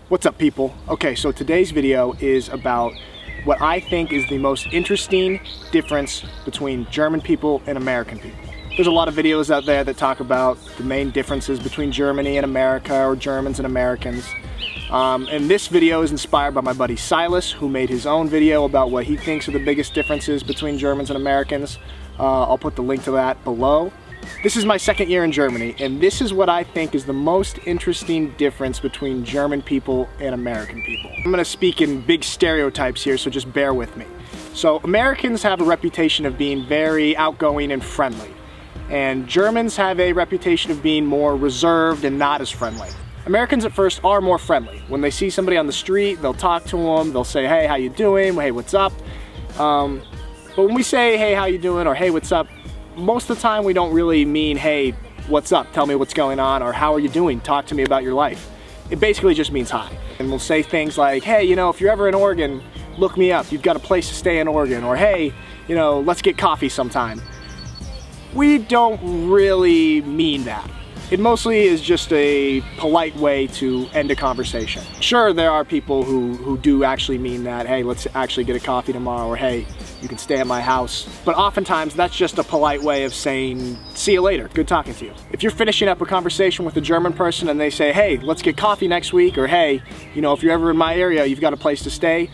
What's up, people? Okay, so today's video is about what I think is the most interesting difference between German people and American people. There's a lot of videos out there that talk about the main differences between Germany and America, or Germans and Americans. And this video is inspired by my buddy Silas, who made his own video about what he thinks are the biggest differences between Germans and Americans. I'll put the link to that below. This is my second year in Germany, and this is what I think is the most interesting difference between German people and American people. I'm going to speak in big stereotypes here, so just bear with me. So Americans have a reputation of being very outgoing and friendly, and Germans have a reputation of being more reserved and not as friendly. Americans at first are more friendly. When they see somebody on the street, they'll talk to them, they'll say, hey, how you doing? Hey, what's up? But when we say, hey, how you doing? Or hey, what's up? Most of the time we don't really mean, hey, what's up? Tell me what's going on, or how are you doing? Talk to me about your life. It basically just means hi. And we'll say things like, hey, you know, if you're ever in Oregon, look me up. You've got a place to stay in Oregon. Or hey, you know, let's get coffee sometime. We don't really mean that. It mostly is just a polite way to end a conversation. Sure, there are people who do actually mean that, hey, let's actually get a coffee tomorrow, or hey, you can stay at my house. But oftentimes that's just a polite way of saying, see you later, good talking to you. If you're finishing up a conversation with a German person and they say, hey, let's get coffee next week, or hey, you know, if you're ever in my area, you've got a place to stay,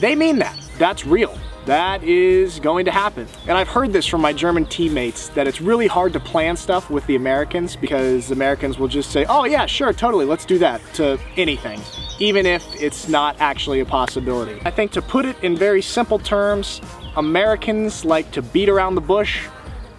they mean that. That's real. That is going to happen. And I've heard this from my German teammates, that it's really hard to plan stuff with the Americans, because the Americans will just say, oh yeah, sure, totally, let's do that, to anything, even if it's not actually a possibility. I think, to put it in very simple terms, Americans like to beat around the bush,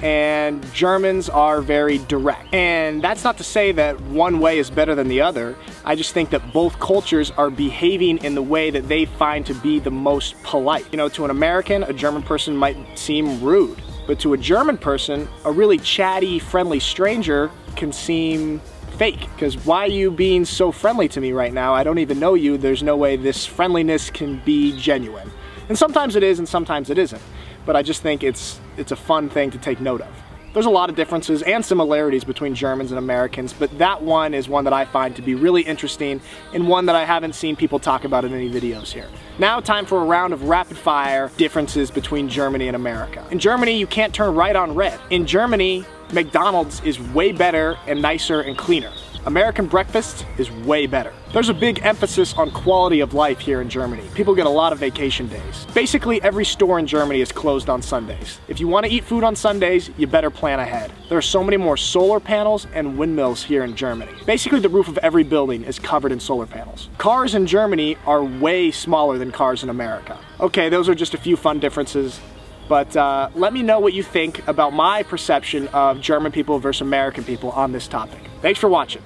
and Germans are very direct. And that's not to say that one way is better than the other. I just think that both cultures are behaving in the way that they find to be the most polite. You know, to an American, a German person might seem rude, but to a German person, a really chatty, friendly stranger can seem fake. Because why are you being so friendly to me right now? I don't even know you. There's no way this friendliness can be genuine. And sometimes it is, and sometimes it isn't. But I just think it's a fun thing to take note of. There's a lot of differences and similarities between Germans and Americans, but that one is one that I find to be really interesting, and one that I haven't seen people talk about in any videos here. Now, time for a round of rapid fire differences between Germany and America. In Germany, you can't turn right on red. In Germany, McDonald's is way better and nicer and cleaner. American breakfast is way better. There's a big emphasis on quality of life here in Germany. People get a lot of vacation days. Basically, every store in Germany is closed on Sundays. If you want to eat food on Sundays, you better plan ahead. There are so many more solar panels and windmills here in Germany. Basically, the roof of every building is covered in solar panels. Cars in Germany are way smaller than cars in America. Okay, those are just a few fun differences. But let me know what you think about my perception of German people versus American people on this topic. Thanks for watching.